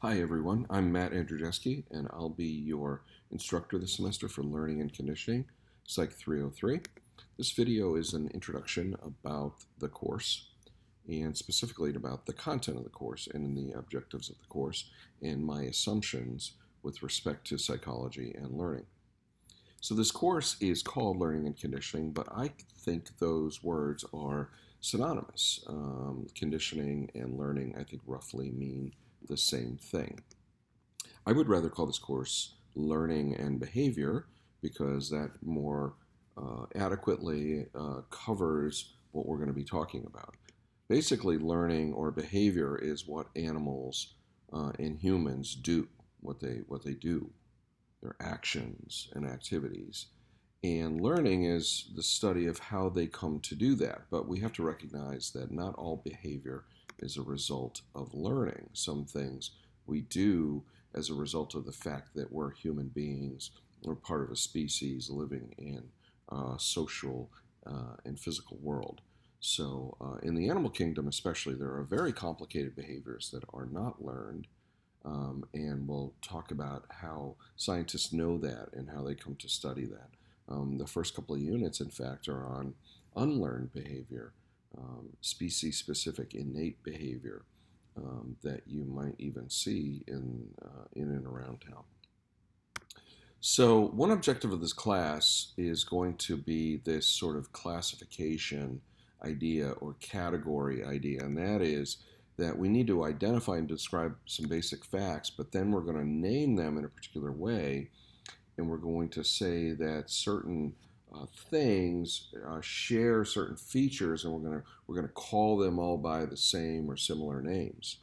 Hi everyone, I'm Matt Andrzejewski and I'll be your instructor this semester for Learning and Conditioning, Psych 303. This video is an introduction about the course and specifically about the content of the course and the objectives of the course and my assumptions with respect to psychology and learning. So this course is called Learning and Conditioning, but I think those words are synonymous. Conditioning and learning, I think, roughly mean the same thing. I would rather call this course Learning and Behavior because that more adequately covers what we're going to be talking about. Basically, learning or behavior is what animals and humans do, what they do, their actions and activities. And learning is the study of how they come to do that. But we have to recognize that not all behavior is a result of learning. Some things we do as a result of the fact that we're human beings, we're part of a species living in a social and physical world. So in the animal kingdom especially, there are very complicated behaviors that are not learned, and we'll talk about how scientists know that and how they come to study that. The first couple of units, in fact, are on unlearned behavior, species-specific innate behavior that you might even see in and around town. So one objective of this class is going to be this sort of classification idea or category idea, and that is that we need to identify and describe some basic facts, but then we're going to name them in a particular way, and we're going to say that certain things share certain features, and we're going to call them all by the same or similar names.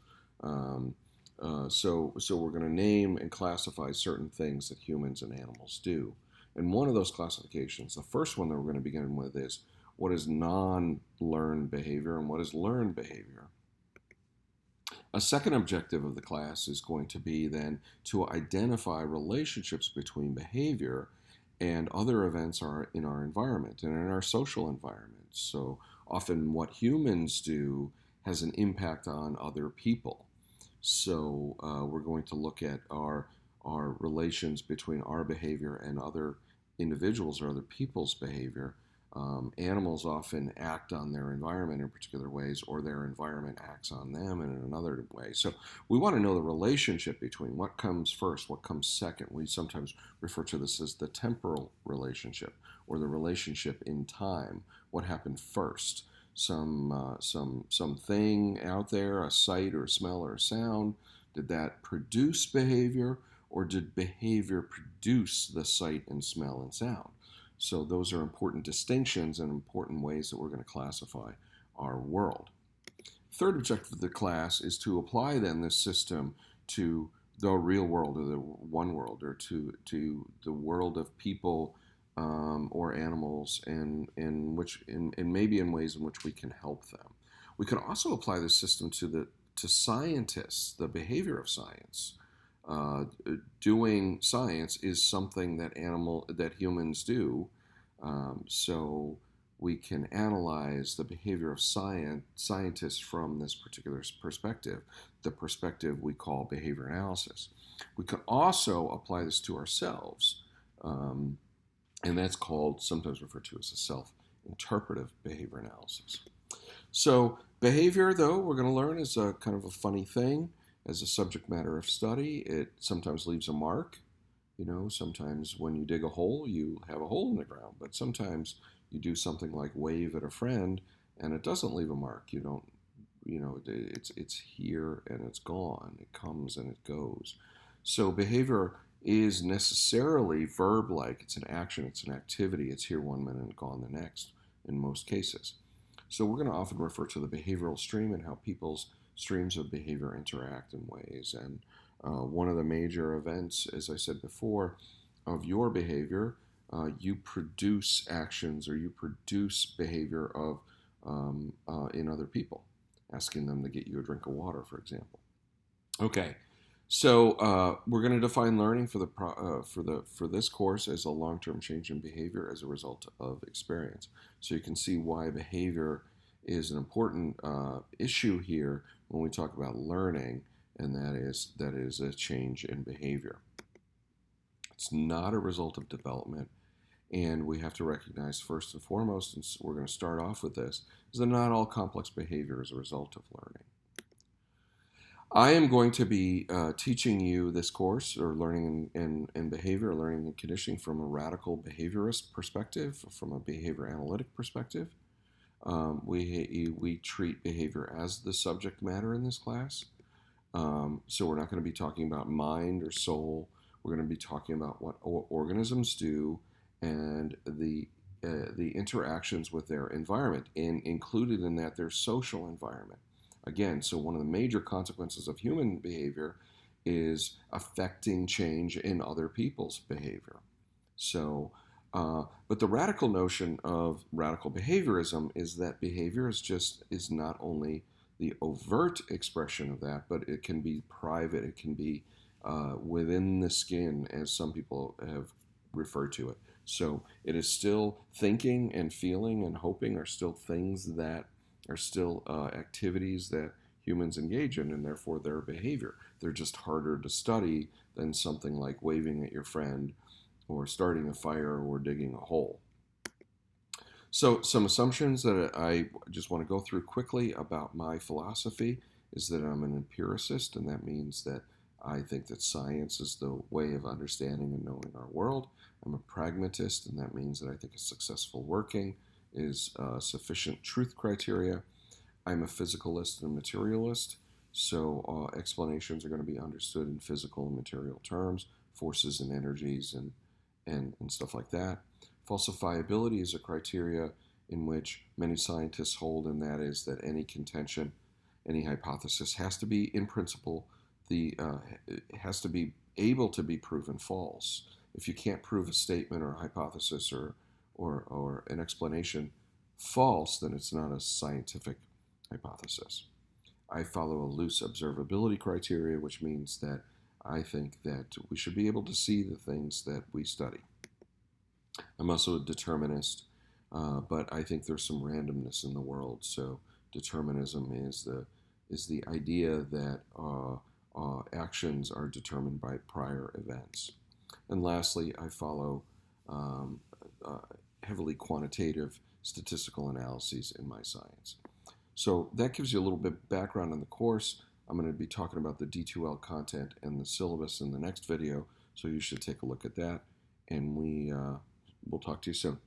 So we're going to name and classify certain things that humans and animals do. And one of those classifications, the first one that we're going to begin with, is what is non-learned behavior and what is learned behavior. A second objective of the class is going to be then to identify relationships between behavior and other events in our environment and in our social environment. So often what humans do has an impact on other people. So we're going to look at our relations between our behavior and other individuals or other people's behavior. Animals often act on their environment in particular ways, or their environment acts on them in another way. So we want to know the relationship between what comes first, what comes second. We sometimes refer to this as the temporal relationship, or the relationship in time. What happened first? Something out there, a sight or a smell or a sound. Did that produce behavior, or did behavior produce the sight and smell and sound? So those are important distinctions and important ways that we're going to classify our world. Third objective of the class is to apply then this system to the real world, or the one world, or to the world of people or animals, and maybe in ways in which we can help them. We can also apply this system to scientists, the behavior of science. Doing science is something that humans do, so we can analyze the behavior of scientists from this particular perspective, the perspective we call behavior analysis. We can also apply this to ourselves, and that's sometimes referred to as a self-interpretive behavior analysis. So behavior, though, we're going to learn, is a kind of a funny thing as a subject matter of study. It sometimes leaves a mark. Sometimes when you dig a hole, you have a hole in the ground, but sometimes you do something like wave at a friend and it doesn't leave a mark. It's here and it's gone. It comes and it goes. So behavior is necessarily verb-like. It's an action, it's an activity. It's here one minute and gone the next in most cases. So we're going to often refer to the behavioral stream and how people's streams of behavior interact in ways. And one of the major events, as I said before, of your behavior, you produce actions or you produce behavior of in other people, asking them to get you a drink of water, for example. Okay, so we're going to define learning for this course as a long-term change in behavior as a result of experience. So you can see why behavior is an important issue here when we talk about learning, and that is a change in behavior. It's not a result of development, and we have to recognize first and foremost, and we're going to start off with this, is that not all complex behavior is a result of learning. I am going to be teaching you this course, or learning and behavior, learning and conditioning, from a radical behaviorist perspective, from a behavior analytic perspective. We treat behavior as the subject matter in this class. So we're not going to be talking about mind or soul. We're going to be talking about what organisms do and the interactions with their environment, and included in that their social environment. Again, so one of the major consequences of human behavior is affecting change in other people's behavior. So, but the radical notion of radical behaviorism is that behavior is not only the overt expression of that, but it can be private. It can be within the skin, as some people have referred to it. So it is still thinking and feeling and hoping are still things that are still activities that humans engage in, and therefore their behavior. They're just harder to study than something like waving at your friend, or starting a fire, or digging a hole. So some assumptions that I just want to go through quickly about my philosophy is that I'm an empiricist, and that means that I think that science is the way of understanding and knowing our world. I'm a pragmatist, and that means that I think a successful working is sufficient truth criteria. I'm a physicalist and materialist, so explanations are going to be understood in physical and material terms, forces and energies and stuff like that. Falsifiability is a criteria in which many scientists hold, and that is that any contention, any hypothesis has to be, in principle, has to be able to be proven false. If you can't prove a statement or a hypothesis or an explanation false, then it's not a scientific hypothesis. I follow a loose observability criteria, which means that I think that we should be able to see the things that we study. I'm also a determinist, but I think there's some randomness in the world. So determinism is the idea that actions are determined by prior events. And lastly, I follow heavily quantitative statistical analyses in my science. So that gives you a little bit background on the course. I'm going to be talking about the D2L content and the syllabus in the next video, so you should take a look at that, and we'll talk to you soon.